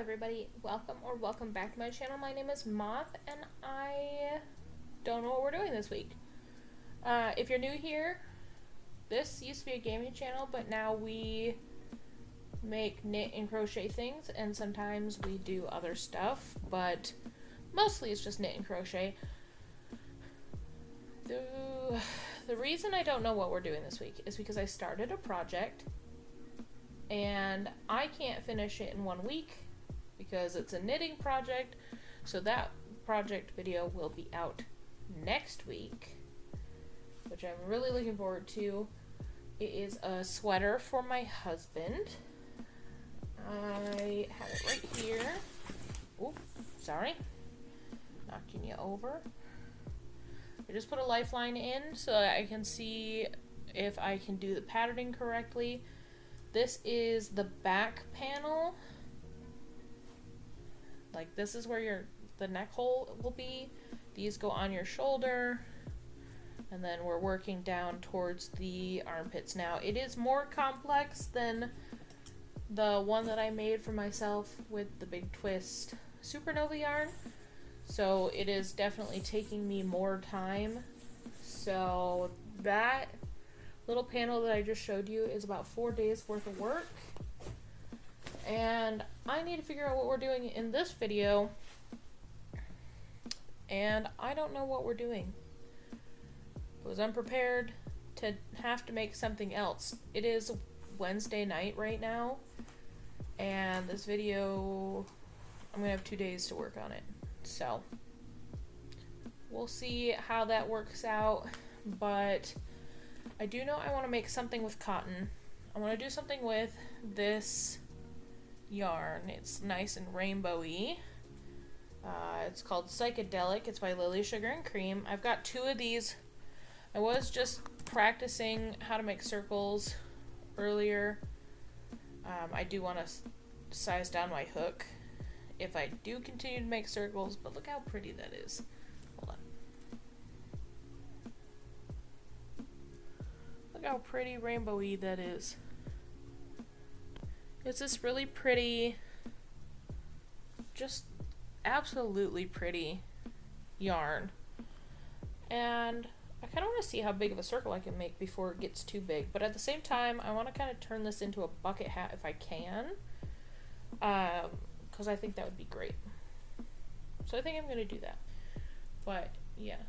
everybody, welcome back to my channel. My name is Moth and I don't know what we're doing this week. If you're new here, this used to be a gaming channel, but now we make knit and crochet things, and sometimes we do other stuff, but mostly it's just knit and crochet. The reason I don't know what we're doing this week is because I started a project and I can't finish it in 1 week because it's a knitting project, so that project video will be out next week, which I'm really looking forward to. It is a sweater for my husband. I have it right here. Oh, sorry, knocking you over. I just put a lifeline in so that I can see if I can do the patterning correctly. This is the back panel. Like, this is where the neck hole will be. These go on your shoulder, and then we're working down towards the armpits. Now, it is more complex than the one that I made for myself with the Big Twist Supernova yarn, so it is definitely taking me more time. So that little panel that I just showed you is about 4 days worth of work, and I need to figure out what we're doing in this video, and I don't know what we're doing. I was unprepared to have to make something else. It is Wednesday night right now, and this video, I'm gonna have 2 days to work on it, so we'll see how that works out. But I do know I want to make something with cotton. I want to do something with this yarn. It's nice and rainbowy. It's called Psychedelic. It's by Lily Sugar and Cream. I've got 2 of these. I was just practicing how to make circles earlier. I do want to size down my hook if I do continue to make circles, but look how pretty that is. Hold on. Look how pretty rainbowy that is. It's this really pretty, just absolutely pretty yarn. And I kind of want to see how big of a circle I can make before it gets too big. But at the same time, I want to kind of turn this into a bucket hat if I can. Because I think that would be great. So I think I'm going to do that. But yeah.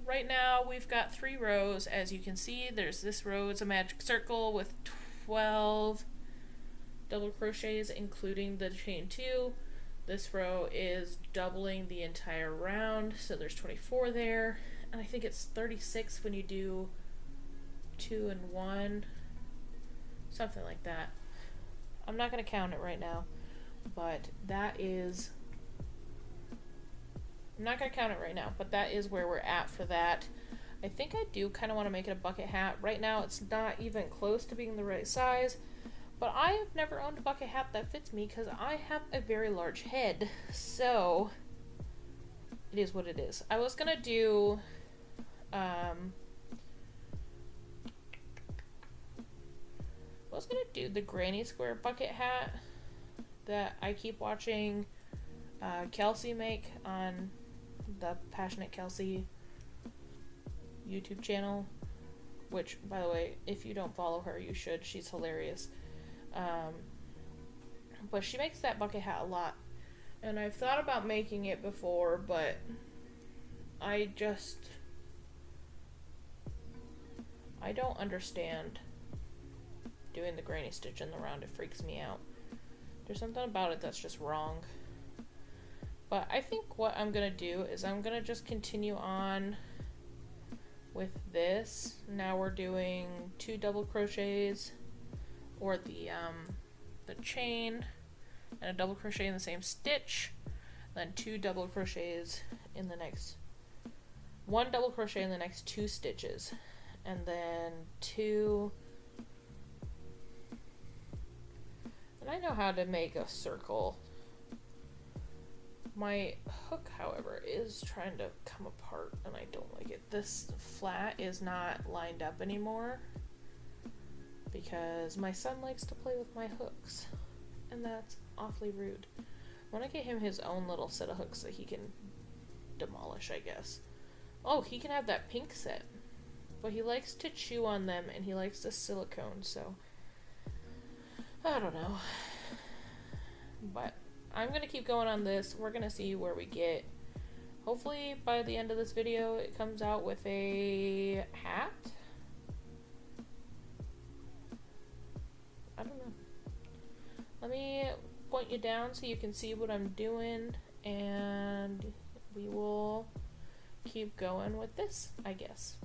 Right now we've got 3 rows. As you can see, there's this row. It's a magic circle with 12 double crochets, including the chain 2. This row is doubling the entire round, so there's 24 there. And I think it's 36 when you do 2 and 1. Something like that. I'm not going to count it right now, but that is... I'm not going to count it right now, but that is where we're at for that. I think I do kind of want to make it a bucket hat. Right now it's not even close to being the right size, but I have never owned a bucket hat that fits me because I have a very large head, so it is what it is. I was going to do the granny square bucket hat that I keep watching Kelsey make on the Passionate Kelsey YouTube channel, which, by the way, if you don't follow her, you should. She's hilarious. But she makes that bucket hat a lot, and I've thought about making it before, but I don't understand doing the granny stitch in the round. It freaks me out. There's something about it that's just wrong. But I think what I'm going to do is I'm going to just continue on with this. Now we're doing 2 double crochets, or the chain, and a double crochet in the same stitch, then 2 double crochets in the next, 1 double crochet in the next 2 stitches, and then 2. And I know how to make a circle. My hook, however, is trying to come apart, and I don't like it. This flat is not lined up anymore because my son likes to play with my hooks, and that's awfully rude. I want to get him his own little set of hooks that he can demolish, I guess. Oh, he can have that pink set. But he likes to chew on them, and he likes the silicone, so I don't know. But I'm going to keep going on this. We're going to see where we get. Hopefully, by the end of this video, it comes out with a hat. I don't know. Let me point you down so you can see what I'm doing, and we will keep going with this, I guess.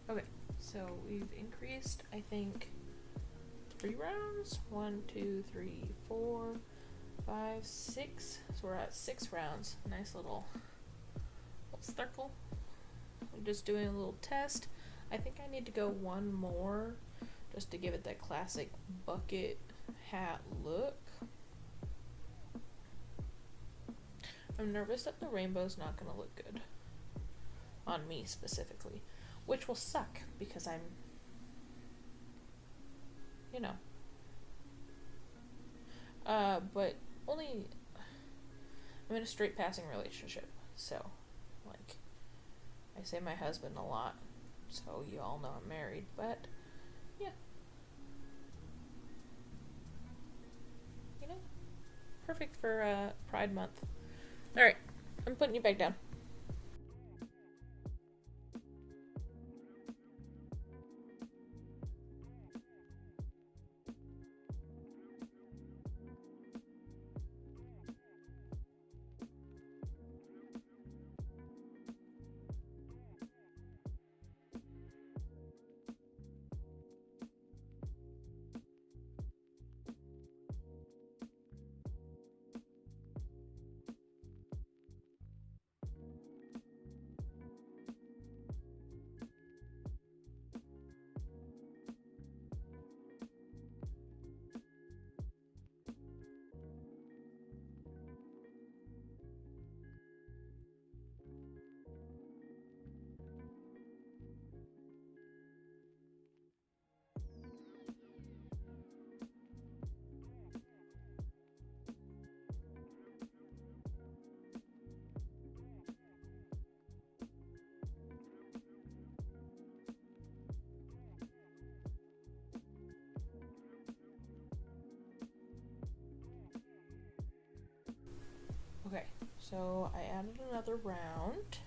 Okay, so we've increased, I think, 3 rounds? 1, 2, 3, 4, 5, 6. So we're at 6 rounds. Nice little circle. I'm just doing a little test. I think I need to go one more just to give it that classic bucket hat look. I'm nervous that the rainbow's not going to look good on me specifically, which will suck because I'm, you know, but only, I'm in a straight passing relationship, so, like, I say my husband a lot, so you all know I'm married, but, yeah, you know, perfect for, Pride Month. Alright, I'm putting you back down. So I added another round.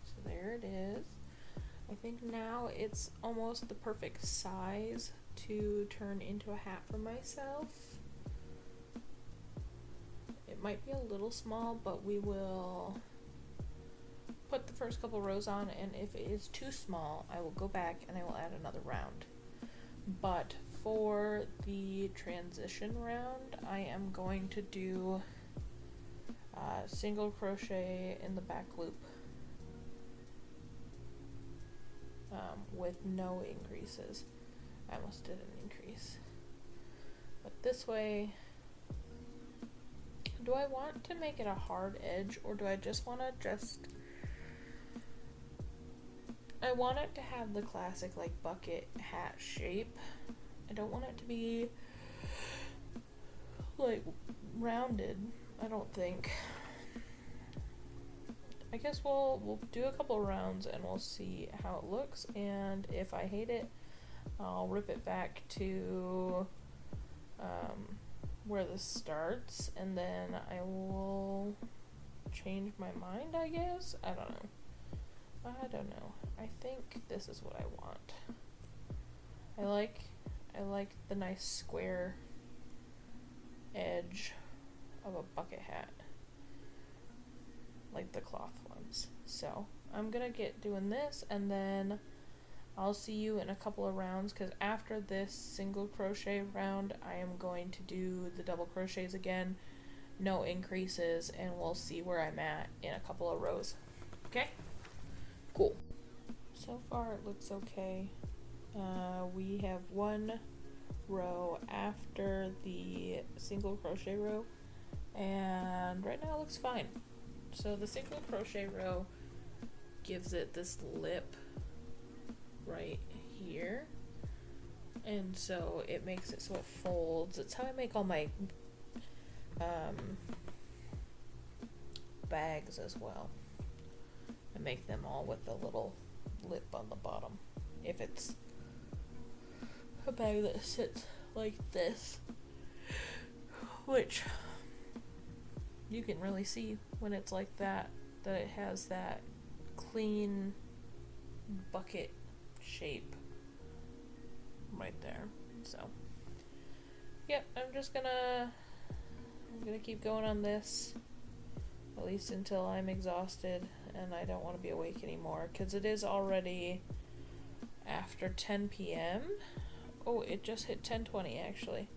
So there it is. I think now it's almost the perfect size to turn into a hat for myself. It might be a little small, but we will put the first couple rows on, and if it is too small, I will go back and I will add another round. But for the transition round, I am going to do single crochet in the back loop with no increases. I almost did an increase. But this way, do I want to make it a hard edge, or do I just want to I want it to have the classic like bucket hat shape. I don't want it to be like rounded, I don't think. I guess we'll do a couple rounds and we'll see how it looks, and if I hate it, I'll rip it back to where this starts, and then I will change my mind, I guess. I don't know. I think this is what I want. I like the nice square edge of a bucket hat, like the cloth ones. So I'm gonna get doing this, and then I'll see you in a couple of rounds, because after this single crochet round I am going to do the double crochets again, no increases, and we'll see where I'm at in a couple of rows. Okay? Cool. So far it looks okay. We have one row after the single crochet row, and right now it looks fine. So the single crochet row gives it this lip right here, and so it makes it so it folds. It's how I make all my bags as well. I make them all with a little lip on the bottom. If it's a bag that sits like this, which you can really see when it's like that it has that clean bucket shape right there. So yep, I'm gonna keep going on this, at least until I'm exhausted and I don't want to be awake anymore, because it is already after 10 p.m. Oh, it just hit 10:20 actually.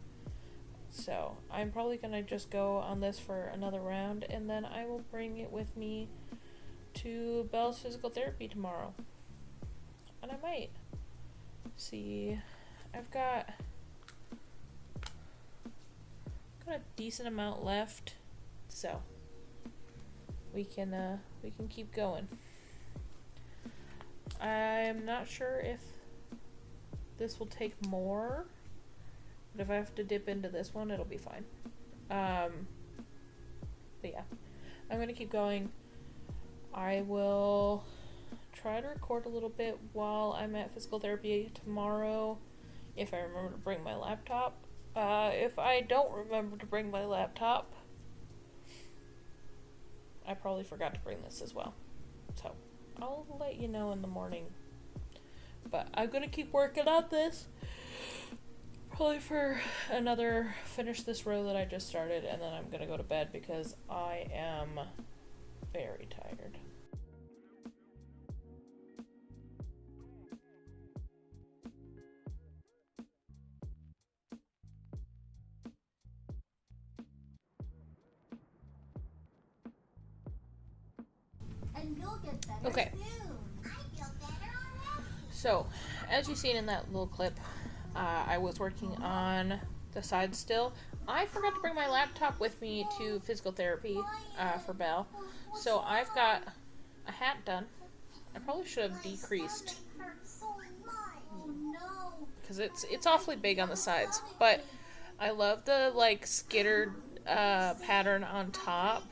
So I'm probably gonna just go on this for another round, and then I will bring it with me to Belle's physical therapy tomorrow. And I might see, I've got a decent amount left, so we can keep going. I'm not sure if this will take more, but if I have to dip into this one, it'll be fine. But yeah, I'm gonna keep going. I will try to record a little bit while I'm at physical therapy tomorrow, if I remember to bring my laptop. If I don't remember to bring my laptop, I probably forgot to bring this as well. So I'll let you know in the morning. But I'm gonna keep working on this. Probably for finish this row that I just started, and then I'm gonna go to bed because I am very tired. And you'll get better Okay. soon. I feel better already. So, as you've seen in that little clip, I was working on the side still. I forgot to bring my laptop with me to physical therapy for Belle. So I've got a hat done. I probably should have decreased Oh no. because it's awfully big on the sides. But I love the like skittered pattern on top.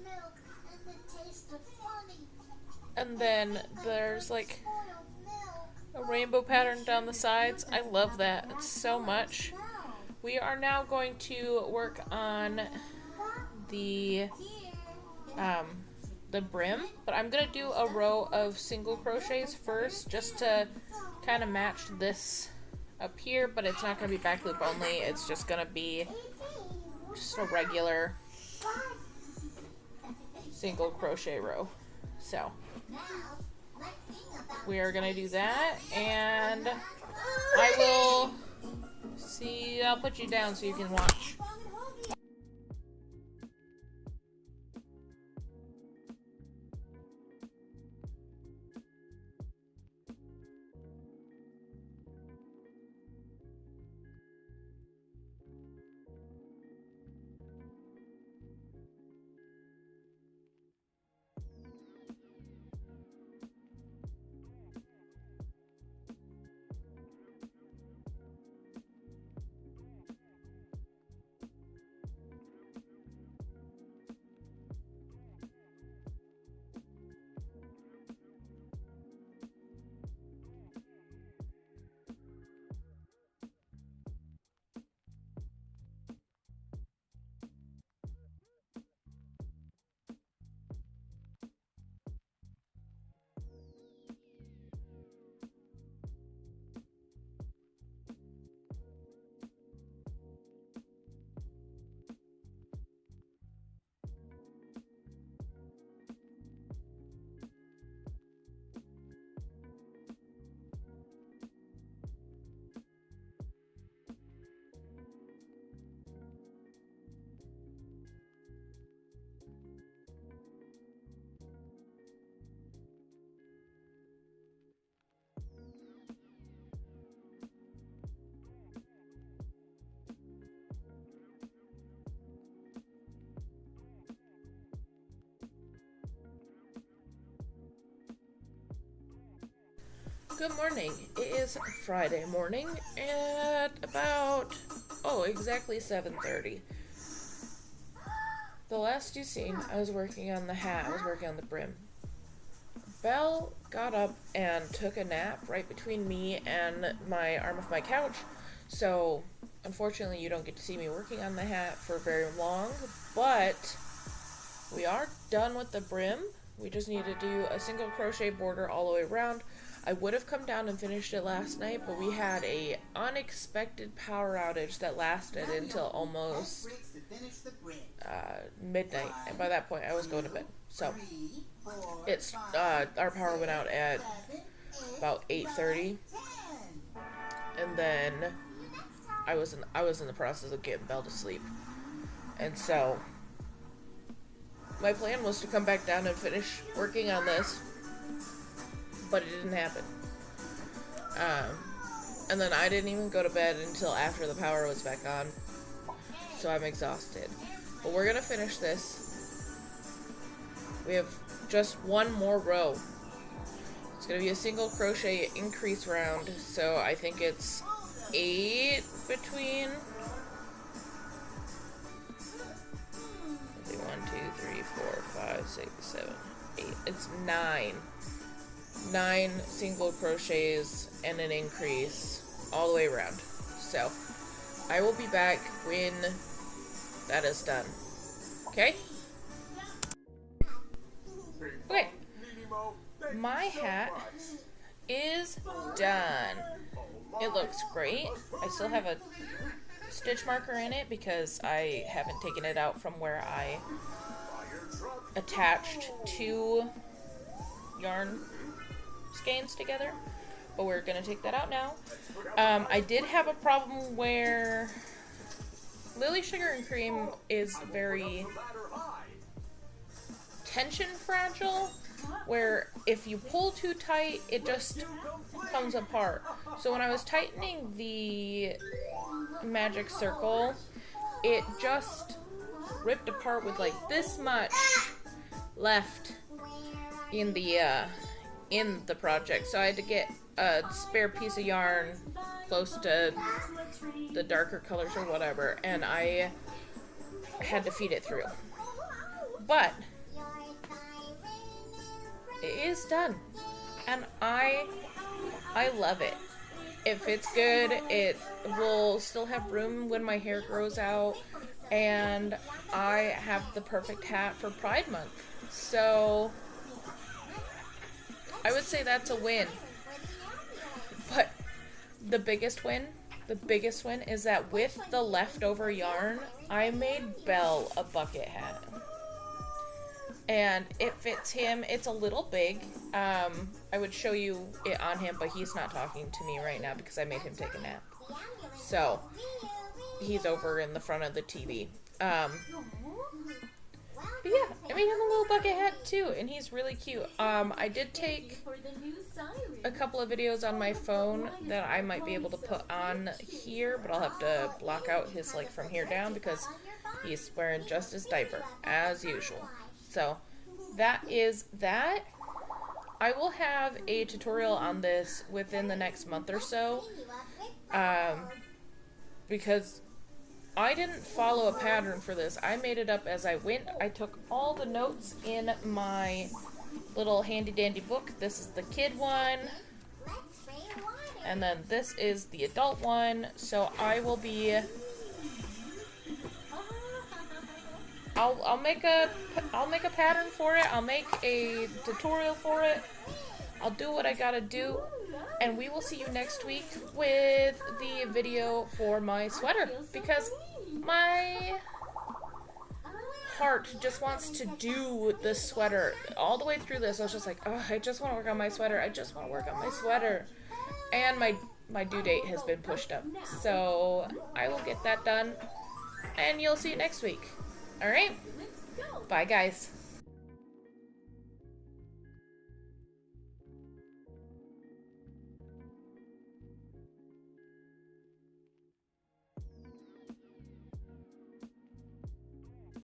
Milk and the taste of honey. And then there's like Spoiled milk. a rainbow pattern down the sides. I love that so much. We are now going to work on the Here the brim, but I'm gonna do a row of single crochets first just to kind of match this up here, but it's not gonna be back loop only. It's just gonna be just a regular single crochet row. So we are gonna do that, and I will see. I'll put you down so you can watch. Good morning. It is Friday morning at about, exactly 7:30. The last you seen, I was working on the hat. I was working on the brim. Belle got up and took a nap right between me and my arm of my couch. So, unfortunately, you don't get to see me working on the hat for very long, but we are done with the brim. We just need to do a single crochet border all the way around. I would have come down and finished it last night, but we had a unexpected power outage that lasted until almost midnight, and by that point I was going to bed. So it's our power went out at about 8:30, and then I was in the process of getting Belle to sleep, and so my plan was to come back down and finish working on this, but it didn't happen. And then I didn't even go to bed until after the power was back on, so I'm exhausted. But we're gonna finish this. We have just one more row. It's gonna be a single crochet increase round, so I think it's 8 between. 1, 2, 3, 4, 5, 6, 7, 8. It's 9. 9 single crochets and an increase all the way around. So I will be back when that is done. Okay? Okay. My hat is done. It looks great. I still have a stitch marker in it because I haven't taken it out from where I attached 2 yarn skeins together, but we're gonna take that out now. I did have a problem where Lily Sugar and Cream is very tension fragile, where if you pull too tight, it just comes apart. So when I was tightening the magic circle, it just ripped apart with like this much left in the project. So I had to get a spare piece of yarn close to the darker colors or whatever, and I had to feed it through. But it is done, and I love it. It fits good. It will still have room when my hair grows out and I have the perfect hat for Pride Month. So I would say that's a win. But the biggest win is that with the leftover yarn, I made Belle a bucket hat. And it fits him. It's a little big. I would show you it on him, but he's not talking to me right now because I made him take a nap. So he's over in the front of the TV. But yeah, I made him a little bucket hat too, and he's really cute. I did take a couple of videos on my phone that I might be able to put on here, but I'll have to block out his like from here down because he's wearing just his diaper as usual. So that is that. I will have a tutorial on this within the next month or so, because I didn't follow a pattern for this. I made it up as I went. I took all the notes in my little handy dandy book. This is the kid one, and then this is the adult one. So I will be I'll make a pattern for it. I'll make a tutorial for it. I'll do what I gotta do, and we will see you next week with the video for my sweater, because my heart just wants to do this sweater. All the way through this, I was just like, oh, I just want to work on my sweater. I just want to work on my sweater. And my due date has been pushed up. So I will get that done, and you'll see you next week. Alright? Bye, guys.